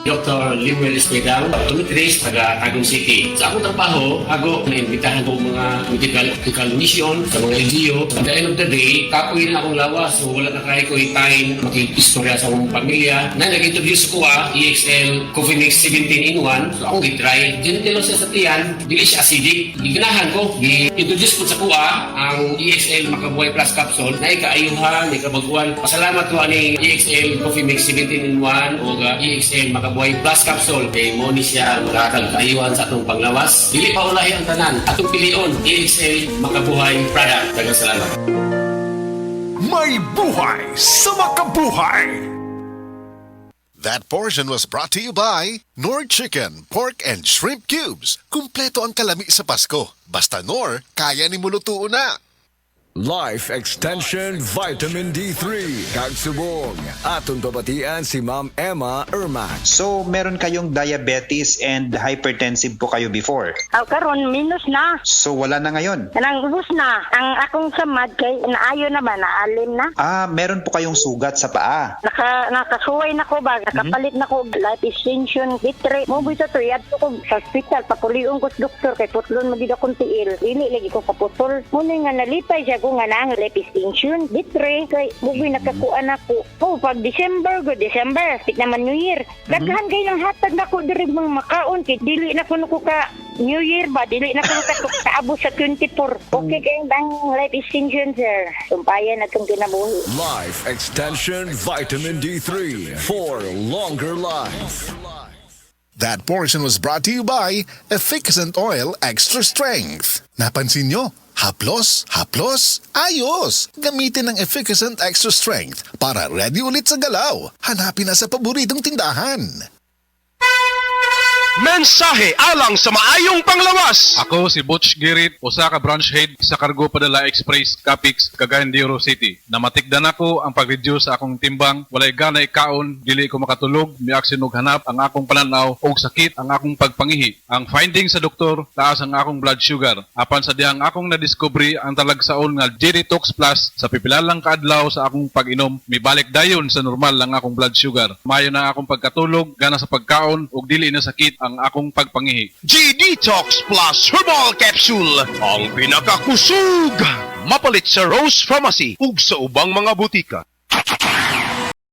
Dr. Limuel Espedal, optometrist, taga Tagum City. Sa akong trabaho, ako naimbitahan ko mga medical mission sa mga LGU. At the end of the day, kapoy na akong lawas. So wala na kaya ko time makikistorya sa akong pamilya. Na nag-introduce ko EXL Coffee Mix 17 in 1. So akong i-try. Dinitilo siya sa tiyan, dili siya acidic. Iganahan ko, i-introduce ko sa kuha ang EXL Makabuhay Plus Capsule na ikaayuhan, ikabaguan. Pasalamat ko ani EXL Coffee Mix 17 in 1 o EXL Makabuhay Plus Capsule. Kay mo ni siya makakag-ayuhan sa atong panglawas. Dili pa ulahi ang tanan. Atong pilion, EXL Makabuhay product. Daghang salamat. May buhay sa makabuhay! That portion was brought to you by Nord Chicken, Pork and Shrimp Cubes. Kumpleto ang kalami sa Pasko. Basta Nor, kaya ni mulutuo na. Life Extension Vitamin D3 Kagsubong. Atong babatian si Ma'am Emma Erman. So, meron kayong diabetes and hypertensive po kayo before? Karon minus na. So, wala na ngayon? Kanang ubos na. Ang akong samad kay naayo naman, naalim na. Meron po kayong sugat sa paa. Nakasuway na ko ba? Nakapalit na ko life extension, bitre. Mo bito to, yadto ko sa hospital. Papuliong ko sa doktor kay putlon magida kong tiil. Dili lagi ko kaputol. Muna nga nalipay siya ko nga na ang life extension. Bitre, kay mubi nakakuan ako. Oh, pag December, stick naman New Year. Daghan kayo ng hatag na ko dirig mga makaon. Kay dili na ko ka New Year ba? Dili na ko kaabot sa 24. Okay kayo bang life extension, sir? Sumpayan na itong kinabuhi. Life Extension Vitamin D3 for longer life. That portion was brought to you by Efficacent Oil Extra Strength. Napansin nyo? Haplos, ayos! Gamitin ang Efficacent Extra Strength para ready ulit sa galaw. Hanapin na sa paboritong tindahan. Mensahe alang sa maayong panglawas. Ako si Butch Girit, usa ka branch head sa Cargo Padala Express, Capix, Cagayan de Oro City. Namatikdan ako ang pag-reduce sa akong timbang, walay ganay kaon, dili ko makatulog, miaksin og hanap ang akong pananaw og sakit ang akong pagpangihi. Ang finding sa doktor, taas ang akong blood sugar. Apan sa dihang akong nadiscovery ang talagsaon nga G-Detox Plus sa pipilalang kaadlaw sa akong pag-inom, mibalik dayon sa normal ang akong blood sugar. Mayo na akong pagkatulog, gana sa pagkaon ug dili na sakit ang akong pagpangihi. G-Detox Plus Herbal Capsule, ang pinakakusog. Mapalit sa Rose Pharmacy ug sa ubang mga butika.